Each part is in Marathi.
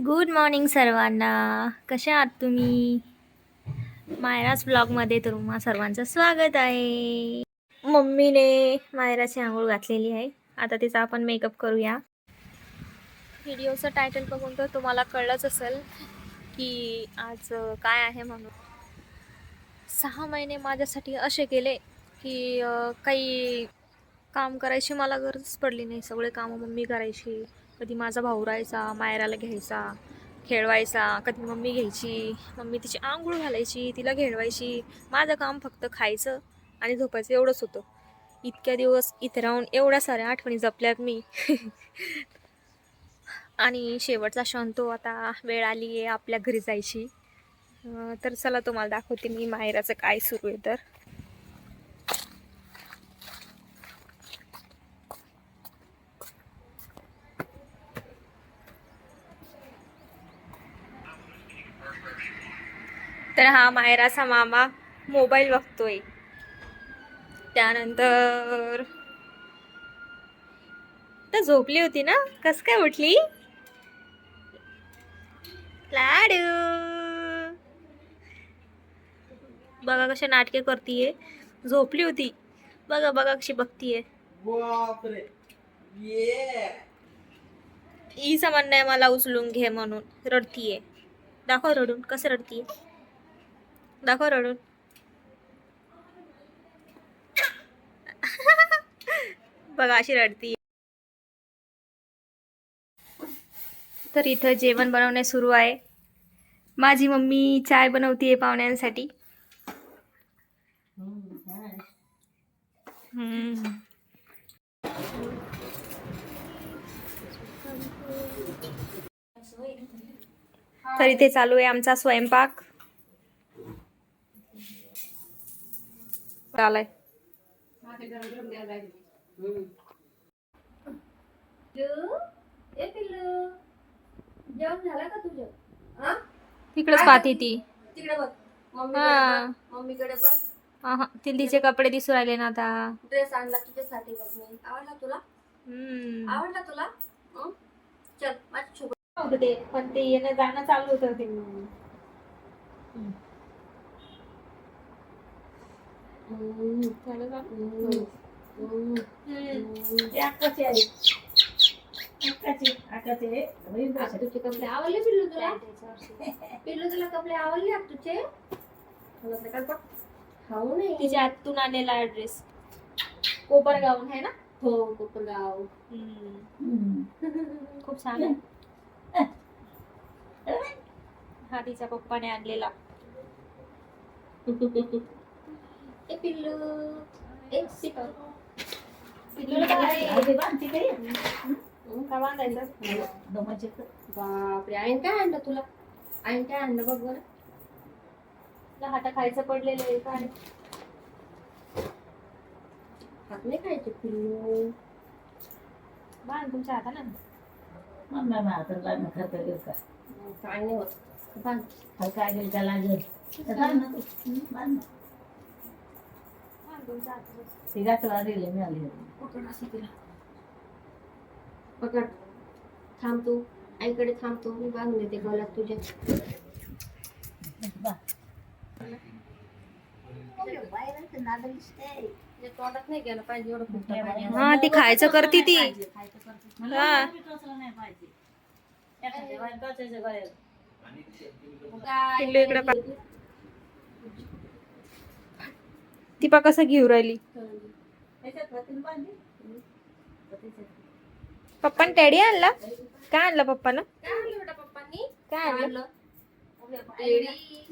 गुड मॉर्निंग सर्वांना. कशा आहात तुम्ही? मायराज ब्लॉगमध्ये तुम्हा सर्वांचं स्वागत आहे. मम्मीने मायराची आंघोळ घातलेली आहे. आता तिचा आपण मेकअप करूया. व्हिडिओचं टायटल बघून तर तुम्हाला कळलंच असेल की आज काय आहे म्हणून. 6 महिने माझ्यासाठी असे गेले की काही काम करायची मला गरज पडली नाही. सगळे कामं मम्मी करायची. कधी माझा भाऊ राहायचा, मायराला घ्यायचा, खेळवायचा, कधी मम्मी घ्यायची, मम्मी तिची आंघोळ घालायची, तिला खेळवायची. माझं काम फक्त खायचं आणि झोपायचं एवढंच होतं. इतक्या दिवस इथे राहून एवढ्या साऱ्या आठवणी जपल्यात मी. आणि शेवटचा क्षण तो आता वेळ आली आहे आपल्या घरी जायची. तर चला तुम्हाला दाखवते मी मायराचं काय सुरू आहे. तर हा मायराचा मामा मोबाईल बघतोय. त्यानंतर तर झोपली होती ना, कस काय उठली लाडू. बघा कशा नाटके करतीये. झोपली होती, बघा बघा कशी बघतीये. हिचं म्हणणं आहे मला उचलून घे म्हणून. रडतीये. दाखव रडून कसं रडतीये. दाखव रडून. बघा अशी रडती. तर इथं जेवण बनवणे सुरू आहे. माझी मम्मी चाय बनवतीये पाहुण्यांसाठी. तर इथे चालू आहे आमचा स्वयंपाक. आलाय जेवण झालं का तुझं? तिकडेच पाहते ती. तिकडे बघ. हा. मम्मीकडे बघ. तिला तिचे कपडे दिसू राहिले ना आता. ड्रेस आणला तुझ्यासाठी बघ मी. आवडला तुला? आवडला तुला? चल माझ्या सोबत. ते पण ते येणं जाणं चालू होतं ते. तुझे कपडे आवडले पिल्लू तुला? पिल्लू तुला कपडे आवडले तुझे? खाऊ नाही. तिच्या आतून आलेला ड्रेस कोपरगावून आहे ना. हो कोपरगाव. खूप छान आहे. हा तिच्या पप्पाने आणलेला. ए पिल्लू एक सिकल. पिल्लूला काय बांधायचं. बापरे आईन काय आणलं तुला? आईन काय आणलं बघ बरं. तुला हाता खायचं पडलेलं आहे काय. हात नाही खायचे पिल्लू. बांध तुमच्या हाताला. काय नाही होत. बांध. बांध तुमच्या हाताला. पकड अशी तिला. पकड. थांब तू. आईकडे थांबतो मी बांधून देते गळ्यात तुझ्या. तोंडात नाही गेलं पाहिजे एवढं फुटलं पाहिजे. हा ती खायचं करती ती. हा पिल्लू इकडे पा. ती पा कसं घेऊ राहिली. पप्पाने टॅडी आणला. काय आणलं पप्पानं. काय आणलं बेटा पप्पांनी? काय आणलं. Teddy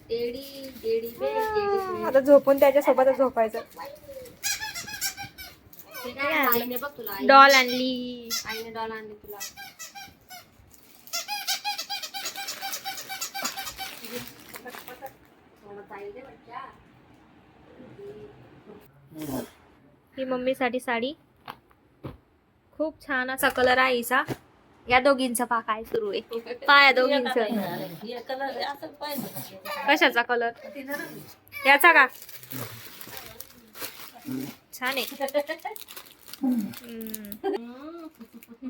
teddy teddy bear. आता झोपून त्याच्या सोबतच झोपायचं. आईने बघ तुला. डॉल आणली. आईने डॉल आणली तुला. ही मम्मीसाठी साडी. खूप छान असा कलर आहे हिचा. या दोघींचं पा काय सुरू आहे. पा या दोघींचं. कशाचा कलर. याचा का. छान आहे.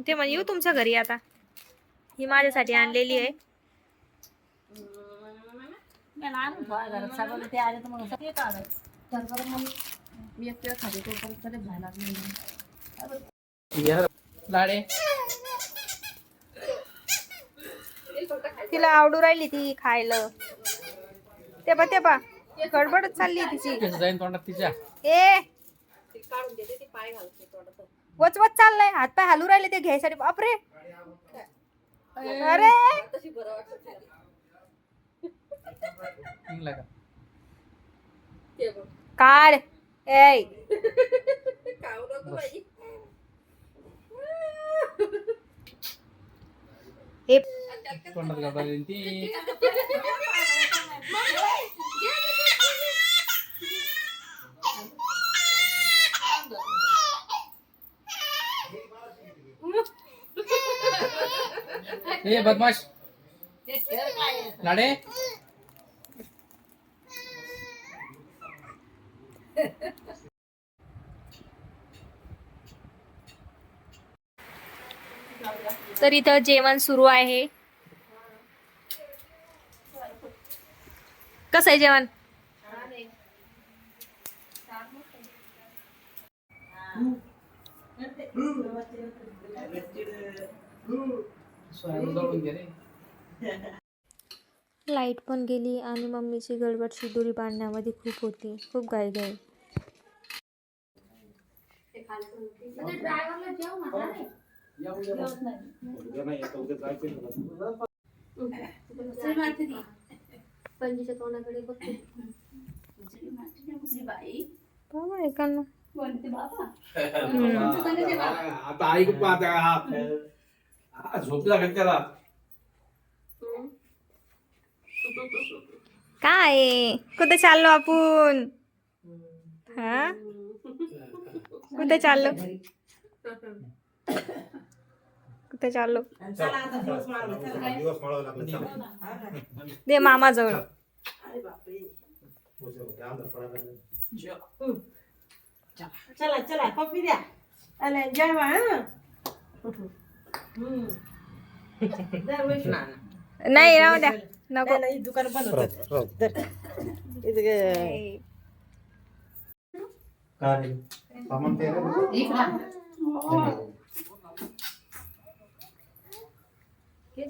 ते म्हणजे येऊ तुमच्या घरी आता. ही माझ्यासाठी आणलेली आहे. लाडे तिला आवडू राहिली ती खायला. ते पा गडबडच चालली आहे तिची. कसं जाईन तोंडात तिच्या. ए वच चाललंय, हात पाय हलू राहिले ते घ्यायसाठी. बापरे अरे निघला का? काढ. ए हे तोंडात घालायला ती. ए बदमाश लाडे. तर इथं जेवण सुरू आहे. कसं आहे जेवण? लाईट पण गेली आणि मम्मीची गडबड शिदोरी बांधण्यामध्ये खूप होती. खूप घाई. आता ऐक झोपला का त्याला. काय कुठे चाललो आपण? हा कुठे चाललो? कुठे चाललो? दे मामा जवळ. चला चला कॉफी द्या. अरे जेवा. नाही राहू द्या, नको. नाही दुकान बंद होतं.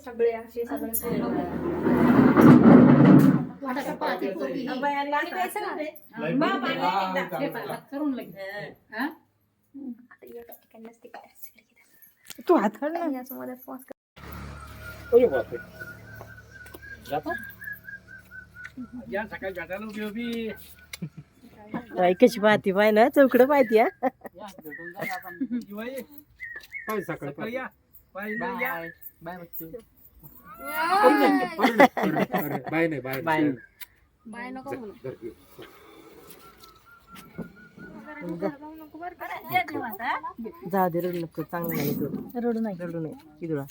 सगळे असे सगळे तू हात काढ ना याच्यामध्ये पॉज कर. कशी पाहती पाय ना चौकडं पाहती. जाऊ दे रडू नको. चांगलं नाही तू रडू नाही किदुळा.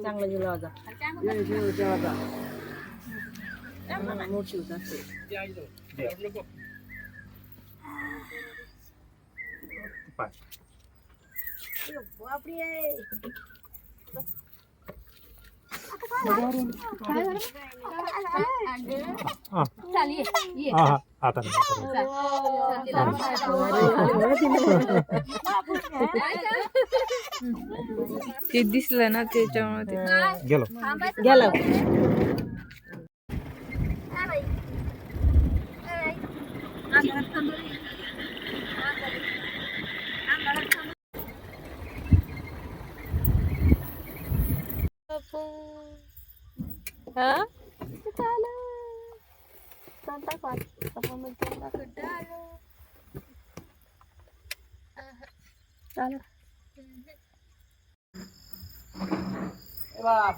चांगला गेला होता. मोठी होता. ते दिसलं ना त्याच्यामुळे गेला.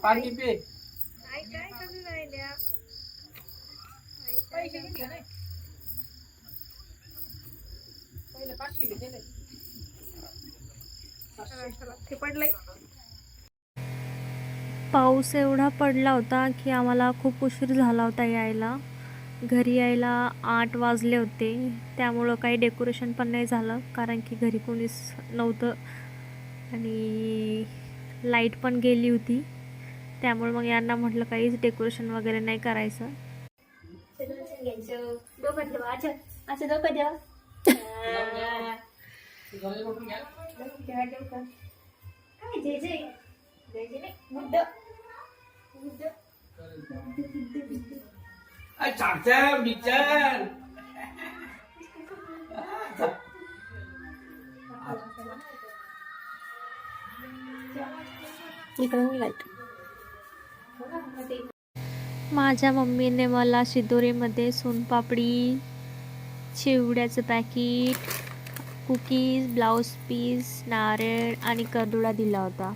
पाणी पे. पाऊस एवढा पडला होता की आम्हाला खूप उशीर झाला होता यायला. घरी यायला 8 वाजले होते, त्यामुळं काही डेकोरेशन पण नाही झालं कारण की घरी कोणीच नव्हतं आणि लाईट पण गेली होती. त्यामुळे मग यांना म्हटलं काहीच डेकोरेशन वगैरे नाही करायचं. डोकं ठेवा, असं डोकं ठेवा. काय जय जय जय जय नाही, बुद्ध बुद्ध. चाचा बिचार माझ्या मम्मीने मला शिदोरीमध्ये सोनपापडी, चिवड्याचं पॅकेट, कुकीज, ब्लाऊज पीस, नारळ आणि करदुडा दिला होता.